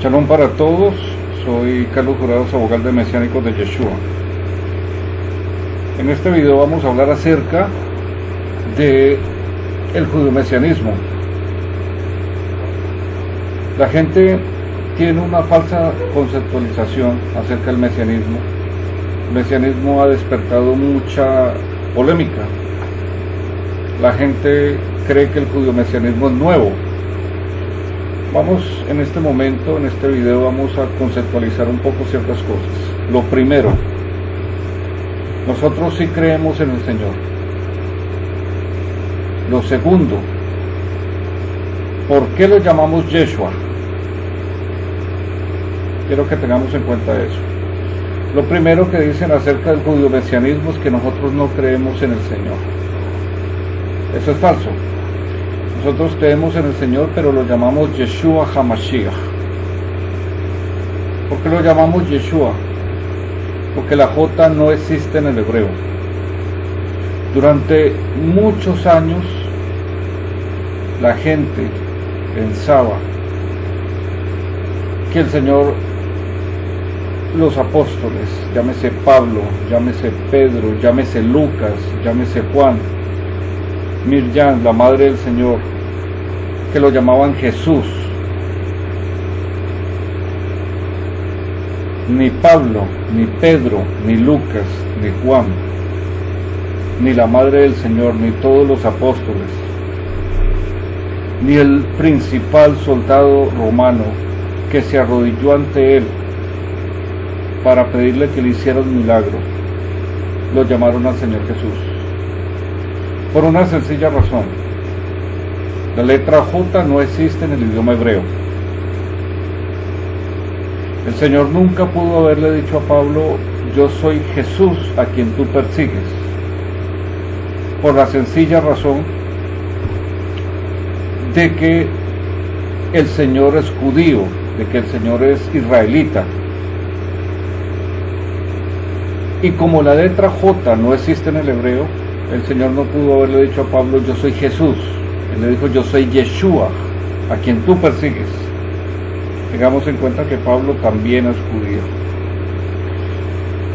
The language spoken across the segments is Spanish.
Shalom para todos, soy Carlos Jurado, abogado de Mesiánicos de Yeshua. En este video vamos a hablar acerca de el judio-mesianismo. La gente tiene una falsa conceptualización acerca del mesianismo. El mesianismo ha despertado mucha polémica. La gente cree que el judio-mesianismo es nuevo. Vamos en este momento, en este video, vamos a conceptualizar un poco ciertas cosas. Lo primero, nosotros sí creemos en el Señor. Lo segundo, ¿por qué lo llamamos Yeshua? Quiero que tengamos en cuenta eso. Lo primero que dicen acerca del judio-mesianismo es que nosotros no creemos en el Señor. Eso es falso. Nosotros creemos en el Señor, pero lo llamamos Yeshua HaMashiach. ¿Por qué lo llamamos Yeshua? Porque la J no existe en el hebreo. Durante muchos años, la gente pensaba que el Señor, los apóstoles, llámese Pablo, llámese Pedro, llámese Lucas, llámese Juan, Miriam, la madre del Señor, que lo llamaban Jesús. Ni Pablo, ni Pedro, ni Lucas, ni Juan, ni la madre del Señor, ni todos los apóstoles, ni el principal soldado romano que se arrodilló ante él para pedirle que le hiciera un milagro, lo llamaron al Señor Jesús. Por una sencilla razón: la letra J no existe en el idioma hebreo. El Señor nunca pudo haberle dicho a Pablo: yo soy Jesús a quien tú persigues, por la sencilla razón de que el Señor es judío, de que el Señor es israelita. Y como la letra J no existe en el hebreo, el Señor no pudo haberle dicho a Pablo: yo soy Jesús. Él le dijo: yo soy Yeshua, a quien tú persigues. Tengamos en cuenta que Pablo también es judío.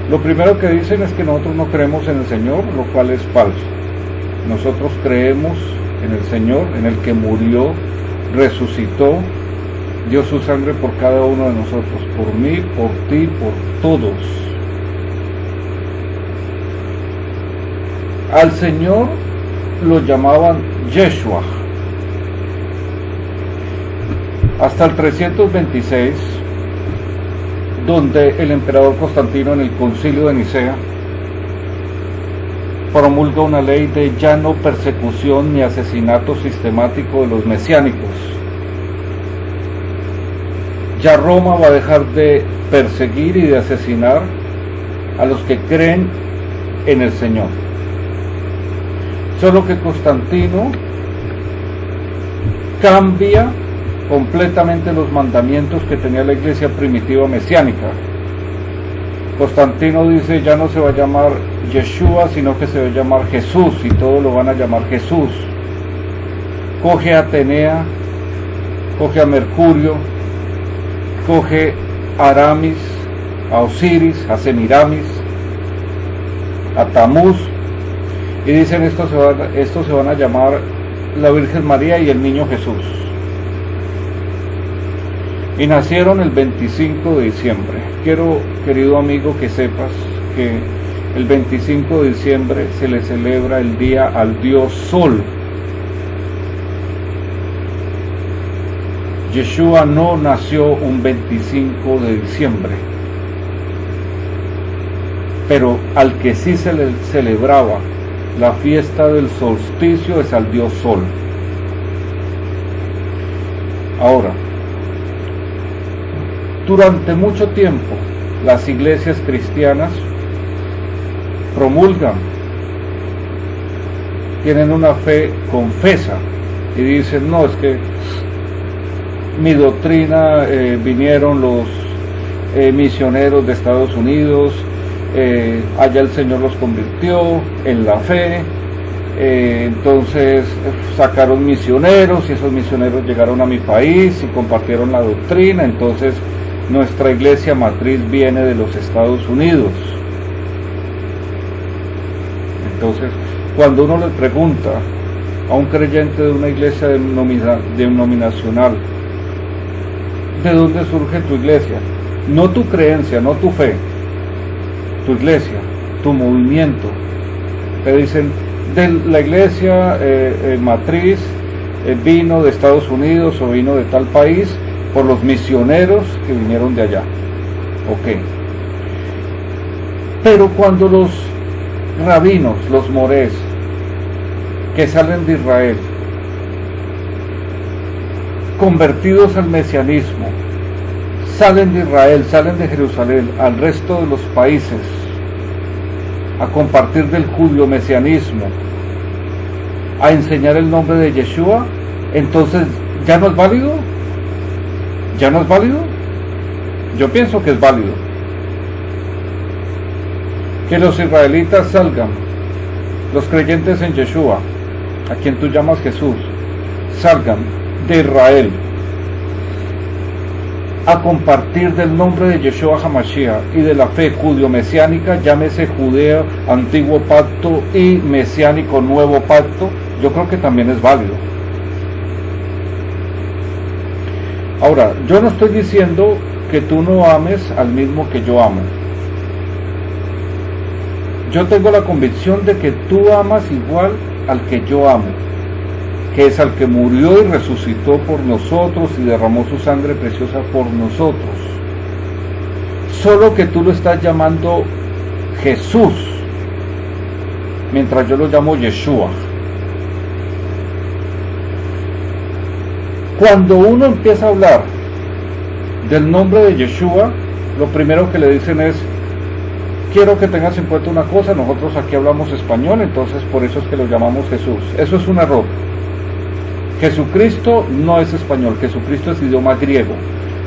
Lo primero que dicen es que nosotros no creemos en el Señor, lo cual es falso. Nosotros creemos en el Señor, en el que murió, resucitó, dio su sangre por cada uno de nosotros, por mí, por ti, por todos. Al Señor lo llamaban Yeshua. Hasta el 326, donde el emperador Constantino, en el concilio de Nicea, promulga una ley de ya no persecución ni asesinato sistemático de los mesiánicos. Ya Roma va a dejar de perseguir y de asesinar a los que creen en el Señor. Solo que Constantino cambia completamente los mandamientos que tenía la iglesia primitiva mesiánica. Constantino dice: ya no se va a llamar Yeshua, sino que se va a llamar Jesús, y todos lo van a llamar Jesús. Coge a Atenea, coge a Mercurio, coge a Aramis, a Osiris, a Semiramis, a Tamuz, y dicen: estos se van a llamar la Virgen María y el Niño Jesús. Y nacieron el 25 de diciembre. Quiero, querido amigo, que sepas que el 25 de diciembre se le celebra el día al Dios Sol. Yeshua no nació un 25 de diciembre, pero al que sí se le celebraba la fiesta del solsticio es al Dios Sol. Ahora, durante mucho tiempo las iglesias cristianas promulgan, tienen una fe confesa y dicen: no, es que mi doctrina, vinieron los misioneros de Estados Unidos, allá el Señor los convirtió en la fe, Entonces sacaron misioneros y esos misioneros llegaron a mi país y compartieron la doctrina. Entonces nuestra iglesia matriz viene de los Estados Unidos. Entonces cuando uno le pregunta a un creyente de una iglesia denominacional, ¿de dónde surge tu iglesia? No tu creencia, no tu fe, tu iglesia, tu movimiento. Te dicen, de la iglesia matriz vino de Estados Unidos o vino de tal país por los misioneros que vinieron de allá. Ok. Pero cuando los rabinos, los morés, que salen de Israel, convertidos al mesianismo, salen de Israel, salen de Jerusalén al resto de los países a compartir del judío mesianismo, a enseñar el nombre de Yeshua, entonces ¿ya no es válido? ¿Ya no es válido? Yo pienso que es válido. Que los israelitas salgan, los creyentes en Yeshua, a quien tú llamas Jesús, salgan de Israel a compartir del nombre de Yeshua HaMashiach y de la fe judío-mesiánica, llámese judeo antiguo pacto y mesiánico nuevo pacto, yo creo que también es válido. Ahora, yo no estoy diciendo que tú no ames al mismo que yo amo. Yo tengo la convicción de que tú amas igual al que yo amo, que es al que murió y resucitó por nosotros y derramó su sangre preciosa por nosotros. Solo que tú lo estás llamando Jesús, mientras yo lo llamo Yeshua. Cuando uno empieza a hablar del nombre de Yeshua, lo primero que le dicen es, quiero que tengas en cuenta una cosa, nosotros aquí hablamos español, entonces por eso es que lo llamamos Jesús. Eso es un error. Jesucristo no es español, Jesucristo es idioma griego.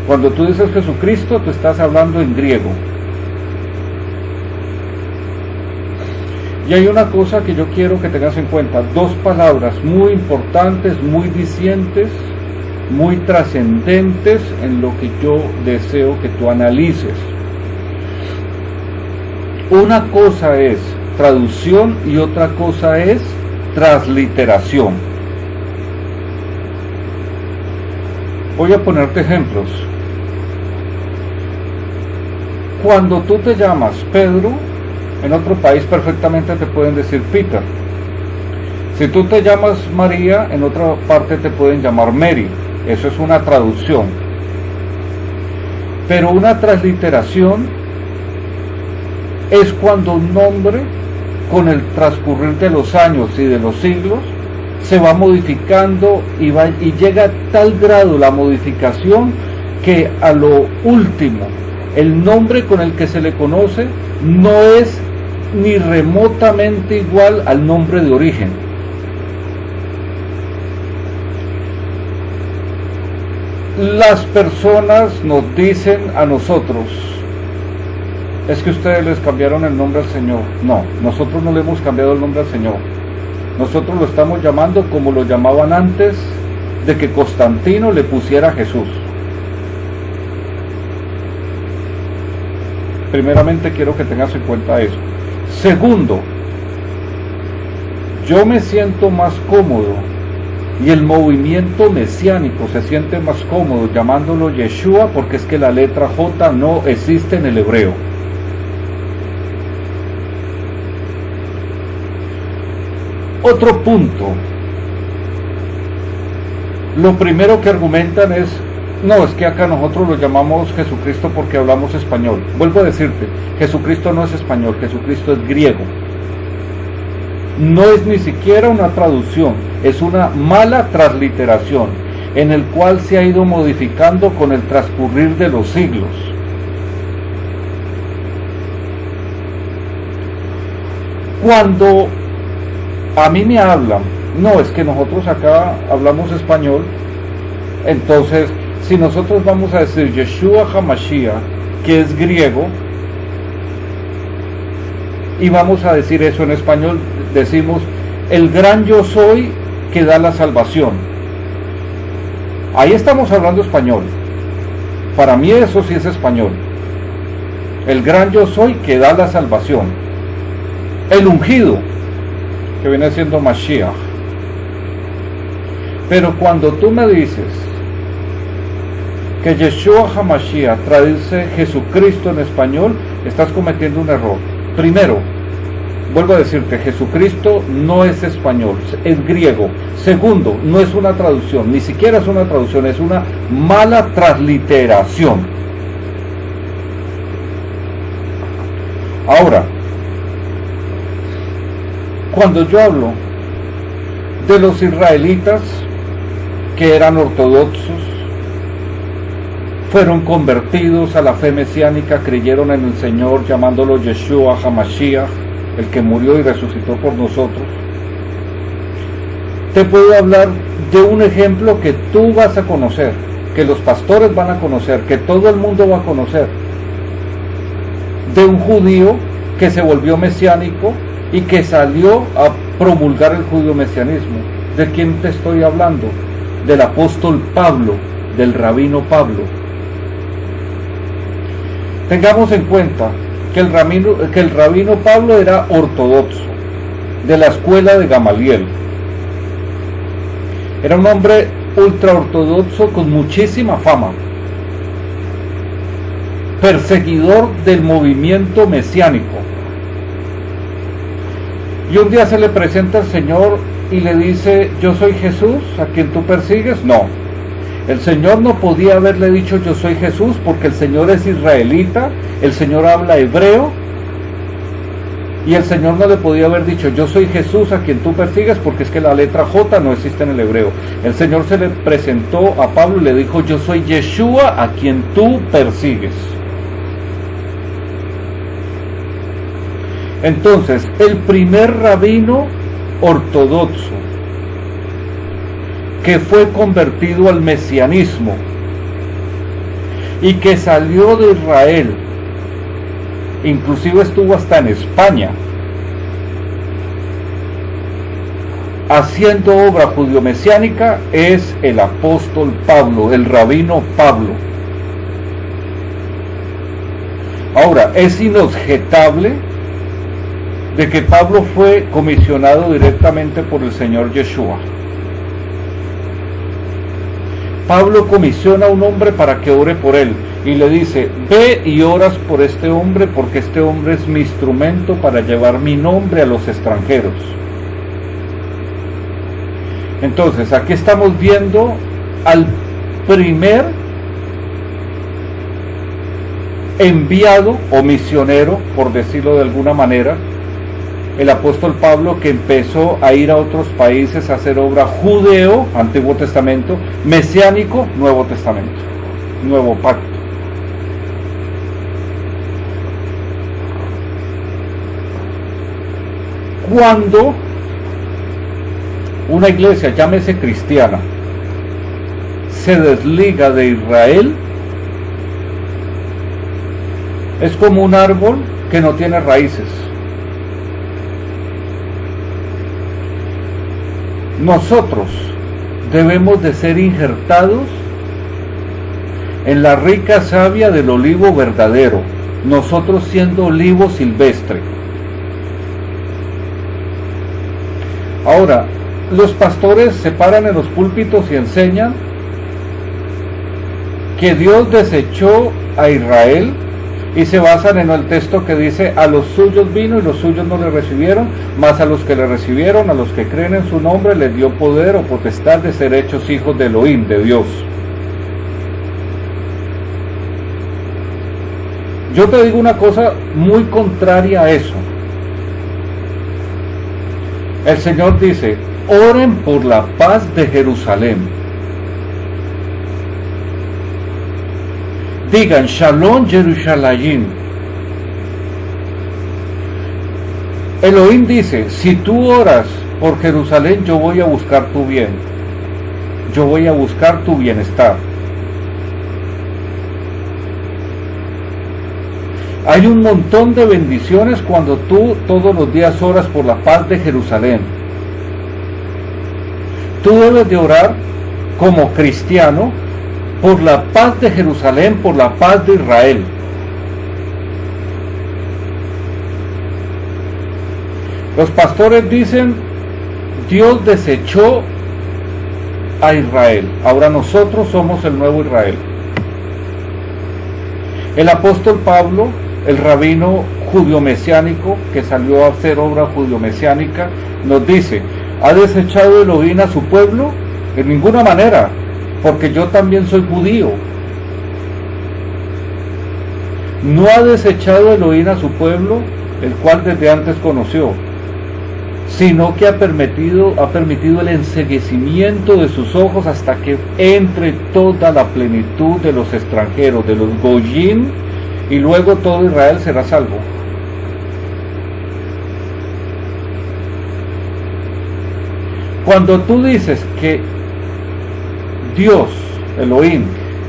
Cuando tú dices Jesucristo, tú estás hablando en griego. Y hay una cosa que yo quiero que tengas en cuenta, dos palabras muy importantes, muy dicientes, muy trascendentes en lo que yo deseo que tú analices. Una cosa es traducción y otra cosa es transliteración. Voy a ponerte ejemplos. Cuando tú te llamas Pedro, en otro país perfectamente te pueden decir Peter. Si tú te llamas María, en otra parte te pueden llamar Mary. Eso es una traducción. Pero una transliteración es cuando un nombre, con el transcurrir de los años y de los siglos, se va modificando y llega a tal grado la modificación que a lo último el nombre con el que se le conoce no es ni remotamente igual al nombre de origen. Las personas nos dicen a nosotros, es que ustedes les cambiaron el nombre al Señor. No, nosotros no le hemos cambiado el nombre al Señor. Nosotros lo estamos llamando como lo llamaban antes de que Constantino le pusiera Jesús. Primeramente quiero que tengas en cuenta eso. Segundo, yo me siento más cómodo y el movimiento mesiánico se siente más cómodo llamándolo Yeshua porque es que la letra J no existe en el hebreo. Otro punto, lo primero que argumentan es, no, es que acá nosotros lo llamamos Jesucristo porque hablamos español. Vuelvo a decirte, Jesucristo no es español, Jesucristo es griego. No es ni siquiera una traducción, es una mala transliteración, en el cual se ha ido modificando con el transcurrir de los siglos. Cuando a mí me hablan, no, es que nosotros acá hablamos español, entonces si nosotros vamos a decir Yeshua HaMashiach, que es griego, y vamos a decir eso en español, decimos el gran yo soy que da la salvación. Ahí estamos hablando español. Para mí eso sí es español. El gran yo soy que da la salvación. El ungido, que viene siendo Mashiach. Pero cuando tú me dices que Yeshua HaMashiach traduce Jesucristo en español, estás cometiendo un error. Primero, vuelvo a decirte, Jesucristo no es español, es griego. Segundo, no es una traducción, ni siquiera es una traducción, es una mala transliteración. Ahora, cuando yo hablo de los israelitas que eran ortodoxos, fueron convertidos a la fe mesiánica, creyeron en el Señor llamándolo Yeshua HaMashiach, el que murió y resucitó por nosotros, te puedo hablar de un ejemplo que tú vas a conocer, que los pastores van a conocer, que todo el mundo va a conocer, de un judío que se volvió mesiánico y que salió a promulgar el judío-mesianismo. ¿De quién te estoy hablando? Del apóstol Pablo, del rabino Pablo. Tengamos en cuenta que el rabino Pablo era ortodoxo, de la escuela de Gamaliel. Era un hombre ultraortodoxo con muchísima fama, perseguidor del movimiento mesiánico. Y un día se le presenta al Señor y le dice: ¿yo soy Jesús a quien tú persigues? No. El Señor no podía haberle dicho yo soy Jesús, porque el Señor es israelita, el Señor habla hebreo, y el Señor no le podía haber dicho yo soy Jesús a quien tú persigues, porque es que la letra J no existe en el hebreo. El Señor se le presentó a Pablo y le dijo: yo soy Yeshua a quien tú persigues. Entonces, el primer rabino ortodoxo que fue convertido al mesianismo y que salió de Israel, inclusive estuvo hasta en España haciendo obra judío-mesiánica, es el apóstol Pablo, el rabino Pablo. Ahora, es inobjetable de que Pablo fue comisionado directamente por el Señor Yeshua. Pablo comisiona a un hombre para que ore por él y le dice: ve y oras por este hombre, porque este hombre es mi instrumento para llevar mi nombre a los extranjeros. Entonces, aquí estamos viendo al primer enviado o misionero, por decirlo de alguna manera, el apóstol Pablo, que empezó a ir a otros países a hacer obra judeo, Antiguo Testamento, mesiánico, Nuevo Testamento, Nuevo Pacto. Cuando una iglesia, llámese cristiana, se desliga de Israel, es como un árbol que no tiene raíces. Nosotros debemos de ser injertados en la rica savia del olivo verdadero, nosotros siendo olivo silvestre. Ahora, los pastores se paran en los púlpitos y enseñan que Dios desechó a Israel y se basan en el texto que dice: a los suyos vino y los suyos no le recibieron, mas a los que le recibieron, a los que creen en su nombre, les dio poder o potestad de ser hechos hijos de Elohim, de Dios. Yo te digo una cosa muy contraria a eso. El Señor dice: oren por la paz de Jerusalén. Digan Shalom Jerusalén. Elohim dice: si tú oras por Jerusalén, yo voy a buscar tu bien, yo voy a buscar tu bienestar. Hay un montón de bendiciones cuando tú todos los días oras por la paz de Jerusalén. Tú debes de orar como cristiano por la paz de Jerusalén, por la paz de Israel. Los pastores dicen, Dios desechó a Israel, ahora nosotros somos el nuevo Israel. El apóstol Pablo, el rabino judío-mesiánico que salió a hacer obra judío-mesiánica, nos dice, ¿ha desechado Elohim a su pueblo? En ninguna manera, porque yo también soy judío. No ha desechado Elohim a su pueblo, el cual desde antes conoció, sino que ha permitido el enceguecimiento de sus ojos hasta que entre toda la plenitud de los extranjeros, de los goyim, y luego todo Israel será salvo. Cuando tú dices que Dios, Elohim,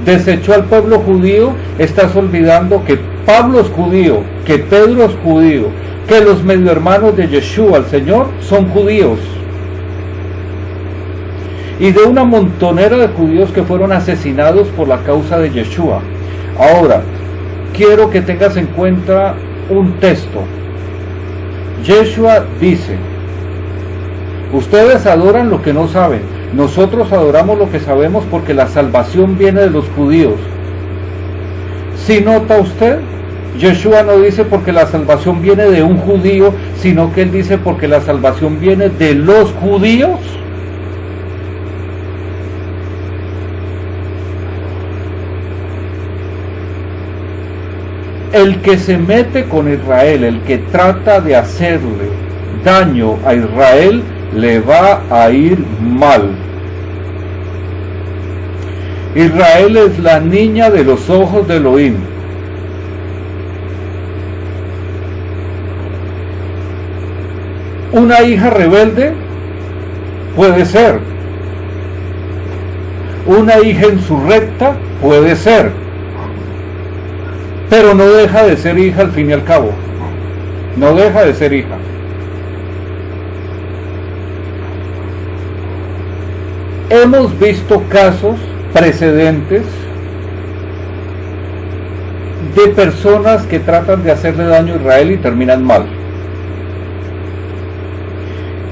desechó al pueblo judío, estás olvidando que Pablo es judío, que Pedro es judío, que los medio hermanos de Yeshua, el Señor, son judíos. Y de una montonera de judíos que fueron asesinados por la causa de Yeshua. Ahora, quiero que tengas en cuenta un texto. Yeshua dice, ustedes adoran lo que no saben, nosotros adoramos lo que sabemos porque la salvación viene de los judíos. ¿Sí nota usted? Yeshua no dice porque la salvación viene de un judío, sino que él dice porque la salvación viene de los judíos. El que se mete con Israel, el que trata de hacerle daño a Israel, le va a ir mal. Israel es la niña de los ojos de Elohim. Una hija rebelde puede ser. Una hija insurrecta puede ser. Pero no deja de ser hija al fin y al cabo. No deja de ser hija. Hemos visto casos precedentes de personas que tratan de hacerle daño a Israel y terminan mal.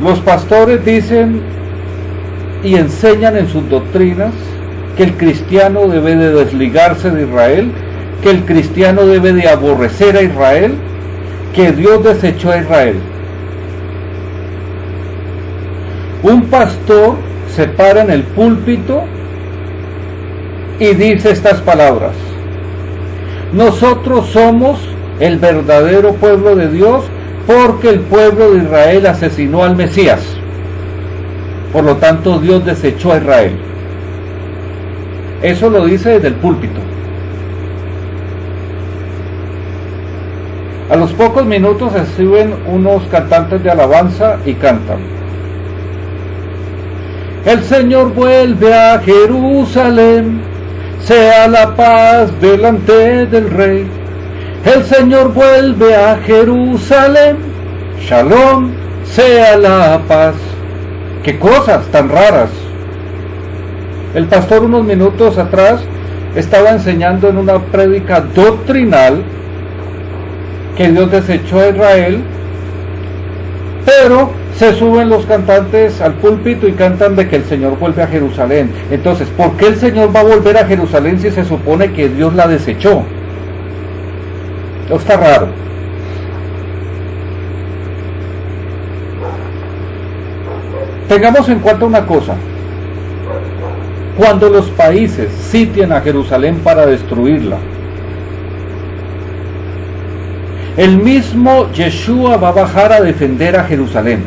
Los pastores dicen y enseñan en sus doctrinas que el cristiano debe de desligarse de Israel, que el cristiano debe de aborrecer a Israel, que Dios desechó a Israel. Un pastor se para en el púlpito y dice estas palabras: nosotros somos el verdadero pueblo de Dios porque el pueblo de Israel asesinó al Mesías. Por lo tanto, Dios desechó a Israel. Eso lo dice desde el púlpito. A los pocos minutos se suben unos cantantes de alabanza y cantan: el Señor vuelve a Jerusalén, sea la paz delante del Rey. El Señor vuelve a Jerusalén, Shalom, sea la paz. ¡Qué cosas tan raras! El pastor unos minutos atrás estaba enseñando en una prédica doctrinal que Dios desechó a Israel, pero se suben los cantantes al púlpito y cantan de que el Señor vuelve a Jerusalén. Entonces, ¿por qué el Señor va a volver a Jerusalén si se supone que Dios la desechó? Esto está raro. Tengamos en cuenta una cosa: cuando los países sitien a Jerusalén para destruirla, el mismo Yeshua va a bajar a defender a Jerusalén.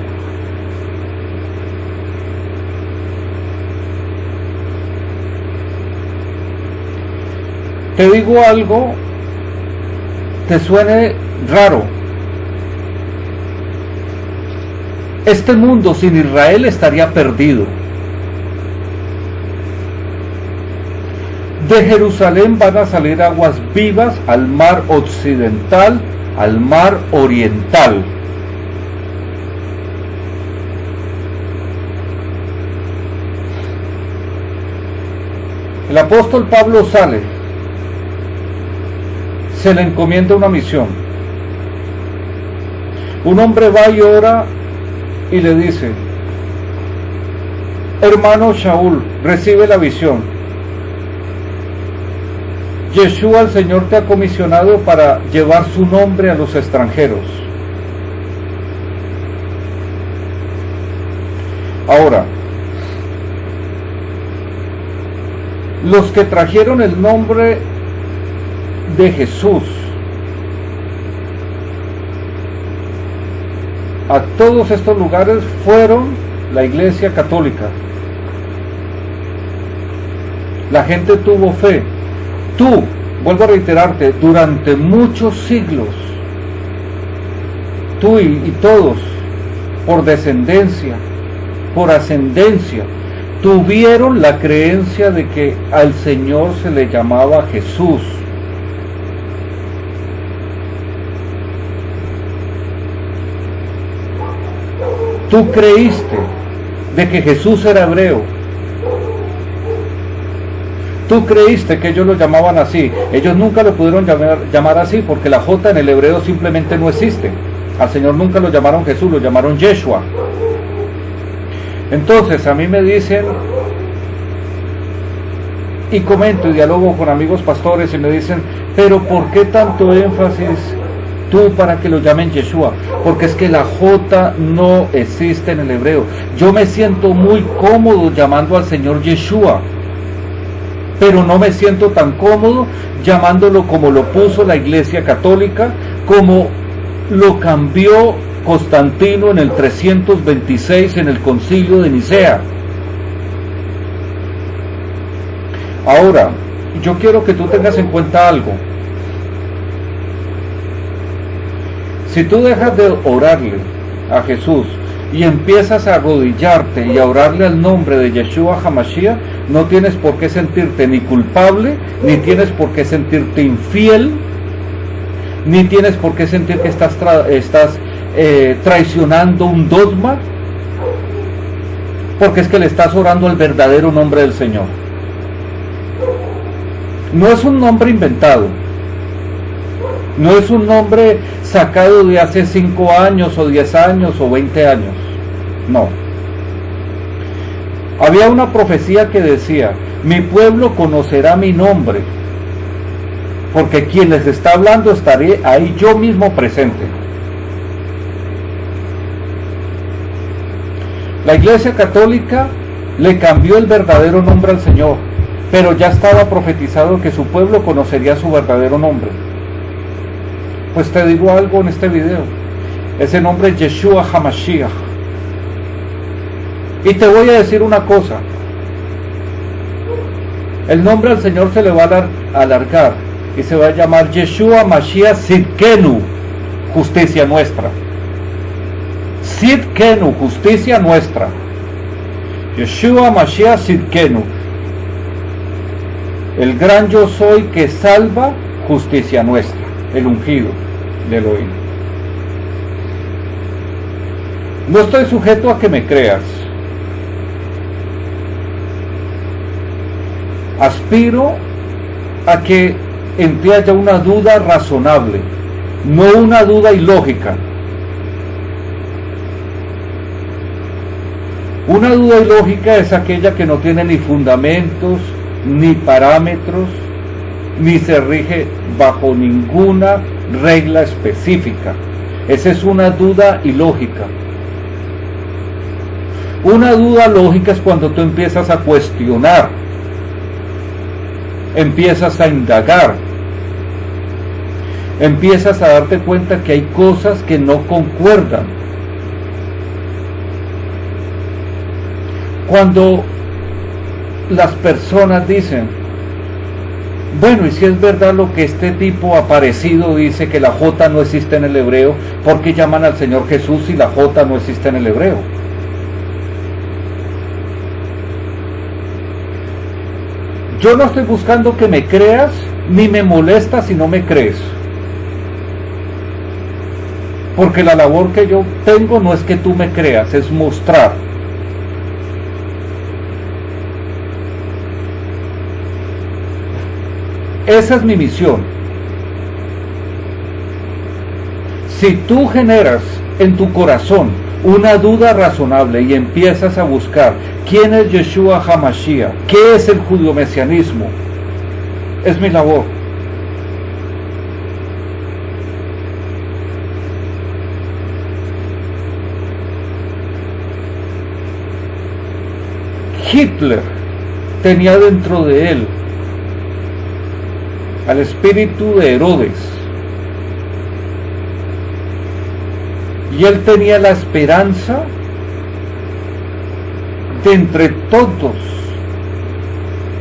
Te digo algo, te suene raro. Este mundo sin Israel estaría perdido. De Jerusalén van a salir aguas vivas al mar occidental, al mar oriental. El apóstol Pablo sale, se le encomienda una misión. Un hombre va y ora y le dice: hermano Shaul, recibe la visión. Yeshua, el Señor, te ha comisionado para llevar su nombre a los extranjeros. Ahora, los que trajeron el nombre de Jesús a todos estos lugares fueron la Iglesia Católica. La gente tuvo fe. Tú, vuelvo a reiterarte, durante muchos siglos, tú y todos, por descendencia, por ascendencia, tuvieron la creencia de que al Señor se le llamaba Jesús. Tú creíste de que Jesús era hebreo. Tú creíste que ellos lo llamaban así. Ellos nunca lo pudieron llamar así porque la J en el hebreo simplemente no existe. Al Señor nunca lo llamaron Jesús, lo llamaron Yeshua. Entonces a mí me dicen, y comento y dialogo con amigos pastores y me dicen: pero ¿por qué tanto énfasis tú para que lo llamen Yeshua? Porque es que la J no existe en el hebreo. Yo me siento muy cómodo llamando al Señor Yeshua, pero no me siento tan cómodo llamándolo como lo puso la Iglesia Católica, como lo cambió Constantino en el 326 en el Concilio de Nicea. Ahora, yo quiero que tú tengas en cuenta algo. Si tú dejas de orarle a Jesús y empiezas a arrodillarte y a orarle al nombre de Yeshua HaMashiach, no tienes por qué sentirte ni culpable, ni tienes por qué sentirte infiel, ni tienes por qué sentir que estás traicionando un dogma, porque es que le estás orando al verdadero nombre del Señor. No es un nombre inventado, no es un nombre sacado de hace 5 años o 10 años o 20 años, no. Había una profecía que decía: mi pueblo conocerá mi nombre, porque quien les está hablando estaré ahí yo mismo presente. La Iglesia Católica le cambió el verdadero nombre al Señor, pero ya estaba profetizado que su pueblo conocería su verdadero nombre. Pues te digo algo en este video: ese nombre es Yeshua HaMashiach. Y te voy a decir una cosa: el nombre al Señor se le va a alargar y se va a llamar Yeshua Mashiach Sidkenu, justicia nuestra. Sidkenu, justicia nuestra. Yeshua Mashiach Sidkenu, el gran yo soy que salva, justicia nuestra, el ungido de Elohim. No estoy sujeto a que me creas. Aspiro a que en ti haya una duda razonable, no una duda ilógica. Una duda ilógica es aquella que no tiene ni fundamentos, ni parámetros, ni se rige bajo ninguna regla específica. Esa es una duda ilógica. Una duda lógica es cuando tú empiezas a cuestionar, empiezas a indagar, empiezas a darte cuenta que hay cosas que no concuerdan. Cuando las personas dicen: bueno, y si es verdad lo que este tipo aparecido dice, que la J no existe en el hebreo, ¿por qué llaman al Señor Jesús si la J no existe en el hebreo? Yo no estoy buscando que me creas, ni me molesta si no me crees. Porque la labor que yo tengo no es que tú me creas, es mostrar. Esa es mi misión. Si tú generas en tu corazón una duda razonable y empiezas a buscar quién es Yeshua HaMashiach, qué es el judio-mesianismo, es mi labor. Hitler tenía dentro de él al espíritu de Herodes, y él tenía la esperanza de entre todos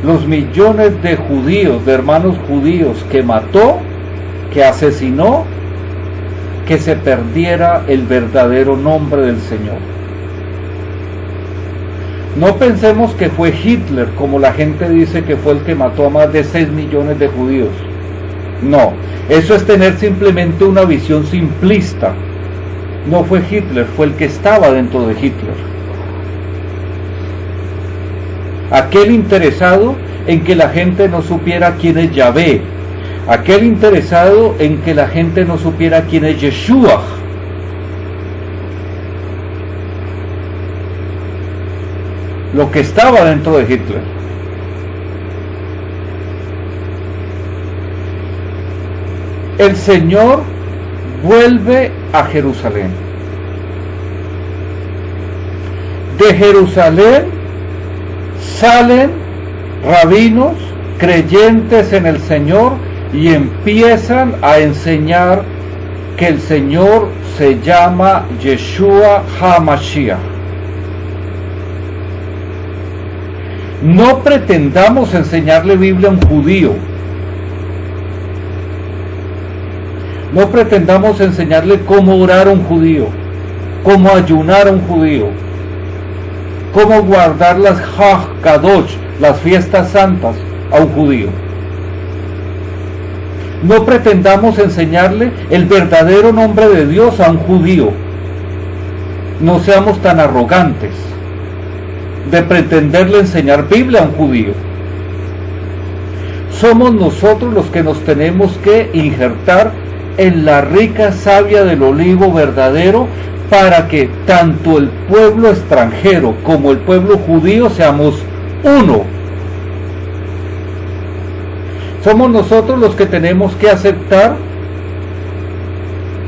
los millones de judíos, de hermanos judíos que mató, que asesinó, que se perdiera el verdadero nombre del Señor. No pensemos que fue Hitler, como la gente dice que fue el que mató a más de 6 millones de judíos. No, eso es tener simplemente una visión simplista. No fue Hitler, fue el que estaba dentro de Hitler. Aquel interesado en que la gente no supiera quién es Yahvé. Aquel interesado en que la gente no supiera quién es Yeshua. Lo que estaba dentro de Hitler. El Señor vuelve a Jerusalén. De Jerusalén salen rabinos creyentes en el Señor y empiezan a enseñar que el Señor se llama Yeshua HaMashiach. No pretendamos enseñarle Biblia a un judío. No pretendamos enseñarle cómo orar a un judío, cómo ayunar a un judío, cómo guardar las Hag Kadosh, las fiestas santas, a un judío. No pretendamos enseñarle el verdadero nombre de Dios a un judío. No seamos tan arrogantes de pretenderle enseñar Biblia a un judío. Somos nosotros los que nos tenemos que injertar en la rica savia del olivo verdadero para que tanto el pueblo extranjero como el pueblo judío seamos uno. Somos nosotros los que tenemos que aceptar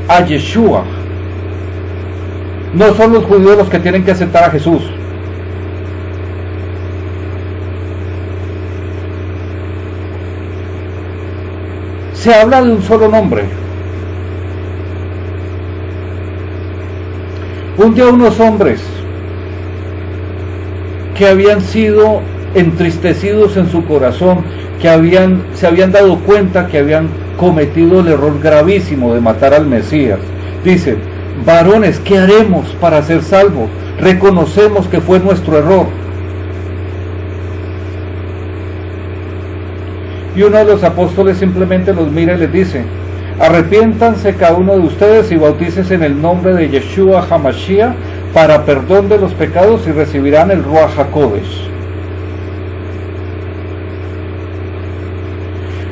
a Yeshua. No son los judíos los que tienen que aceptar a Jesús. Se habla de un solo nombre. Un día unos hombres que habían sido entristecidos en su corazón, que se habían dado cuenta que habían cometido el error gravísimo de matar al Mesías, dicen: varones, ¿qué haremos para ser salvos? Reconocemos que fue nuestro error. Y uno de los apóstoles simplemente los mira y les dice: arrepiéntanse cada uno de ustedes y bautícense en el nombre de Yeshua HaMashiach para perdón de los pecados y recibirán el Ruach HaKodesh.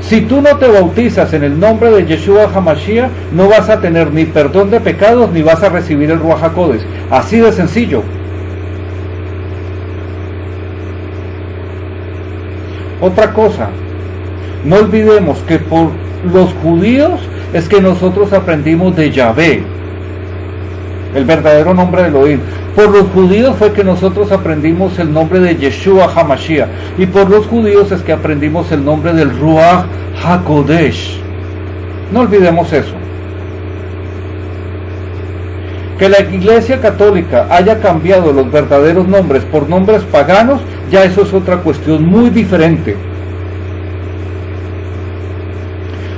Si tú no te bautizas en el nombre de Yeshua HaMashiach, no vas a tener ni perdón de pecados ni vas a recibir el Ruach HaKodesh. Así de sencillo. Otra cosa, no olvidemos que por los judíos es que nosotros aprendimos de Yahvé, el verdadero nombre de Elohim. Por los judíos fue que nosotros aprendimos el nombre de Yeshua HaMashiach, y por los judíos es que aprendimos el nombre del Ruach HaKodesh. No olvidemos eso. Que la Iglesia Católica haya cambiado los verdaderos nombres por nombres paganos, ya eso es otra cuestión muy diferente.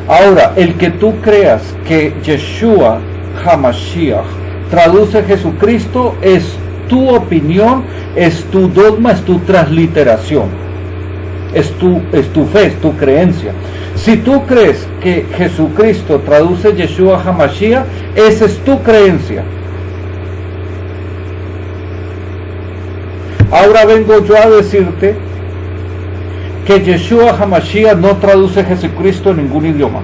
Ahora, el que tú creas que Yeshua HaMashiach traduce Jesucristo es tu opinión, es tu dogma, es tu transliteración, es tu fe, es tu creencia. Si tú crees que Jesucristo traduce Yeshua HaMashiach, esa es tu creencia. Ahora vengo yo a decirte que Yeshua HaMashiach no traduce Jesucristo en ningún idioma.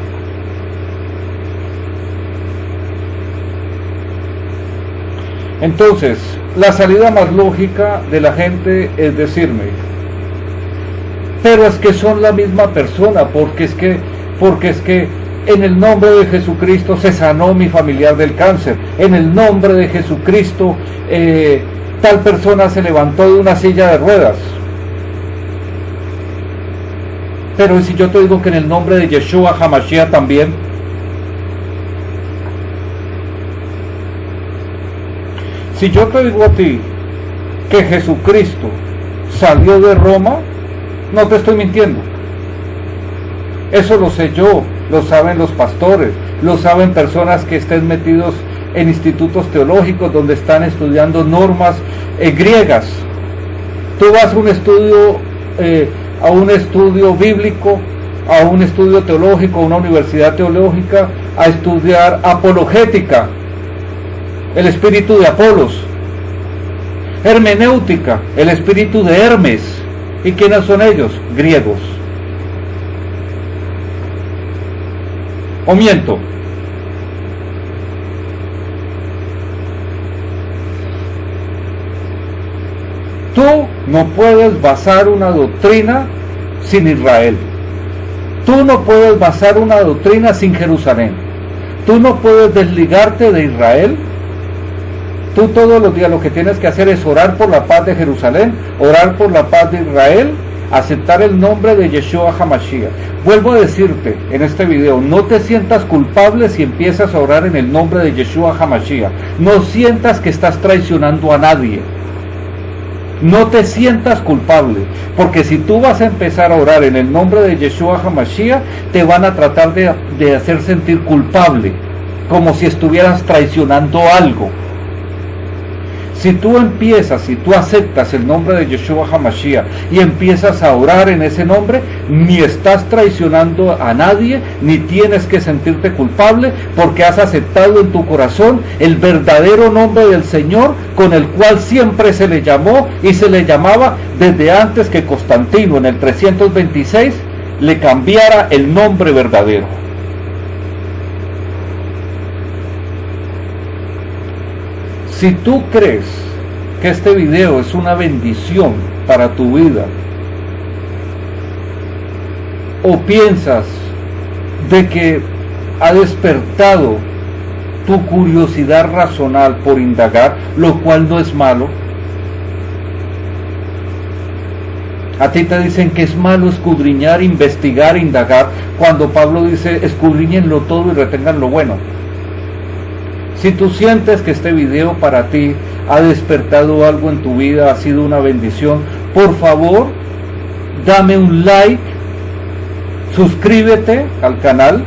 Entonces, la salida más lógica de la gente es decirme, pero es que son la misma persona, porque es que en el nombre de Jesucristo se sanó mi familiar del cáncer, en el nombre de Jesucristo tal persona se levantó de una silla de ruedas. Pero ¿y si yo te digo que en el nombre de Yeshua HaMashiach también? Si yo te digo a ti que Jesucristo salió de Roma, no te estoy mintiendo. Eso lo sé yo, lo saben los pastores, lo saben personas que estén metidos en institutos teológicos donde están estudiando normas griegas. Tú vas a un estudio bíblico, a un estudio teológico, a una universidad teológica, a estudiar apologética, el espíritu de Apolos, hermenéutica, el espíritu de Hermes. ¿Y quiénes son ellos? Griegos. ¿O miento? Tú no puedes basar una doctrina sin Israel. Tú no puedes basar una doctrina sin Jerusalén. Tú no puedes desligarte de Israel. Tú todos los días lo que tienes que hacer es orar por la paz de Jerusalén, orar por la paz de Israel, aceptar el nombre de Yeshua HaMashiach. Vuelvo a decirte en este video, no te sientas culpable si empiezas a orar en el nombre de Yeshua HaMashiach. No sientas que estás traicionando a nadie. No te sientas culpable, porque si tú vas a empezar a orar en el nombre de Yeshua HaMashiach, te van a tratar de hacer sentir culpable, como si estuvieras traicionando algo. Si tú aceptas el nombre de Yeshua HaMashiach y empiezas a orar en ese nombre, ni estás traicionando a nadie, ni tienes que sentirte culpable, porque has aceptado en tu corazón el verdadero nombre del Señor, con el cual siempre se le llamó y se le llamaba desde antes que Constantino en el 326 le cambiara el nombre verdadero. Si tú crees que este video es una bendición para tu vida, o piensas de que ha despertado tu curiosidad racional por indagar, lo cual no es malo, a ti te dicen que es malo escudriñar, investigar, indagar, cuando Pablo dice escudriñenlo todo y retengan lo bueno. Si tú sientes que este video para ti ha despertado algo en tu vida, ha sido una bendición, por favor, dame un like, suscríbete al canal.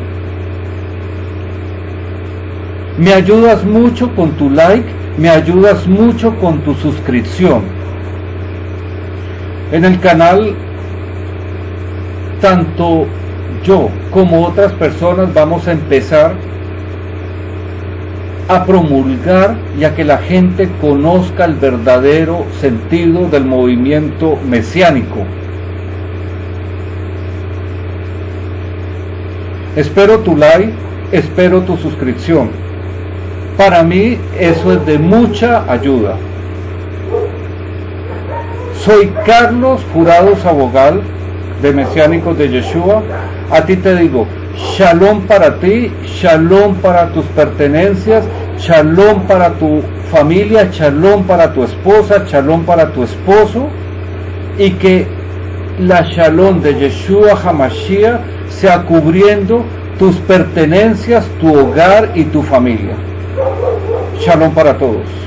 Me ayudas mucho con tu like, me ayudas mucho con tu suscripción. En el canal, tanto yo como otras personas vamos a empezar a promulgar y a que la gente conozca el verdadero sentido del movimiento mesiánico. Espero tu like, espero tu suscripción. Para mí eso es de mucha ayuda. Soy Carlos Jurado Sabogal, de Mesiánicos de Yeshua. A ti te digo, Shalom para ti, Shalom para tus pertenencias, Shalom para tu familia, Shalom para tu esposa, Shalom para tu esposo, y que la Shalom de Yeshua HaMashiach sea cubriendo tus pertenencias, tu hogar y tu familia. Shalom para todos.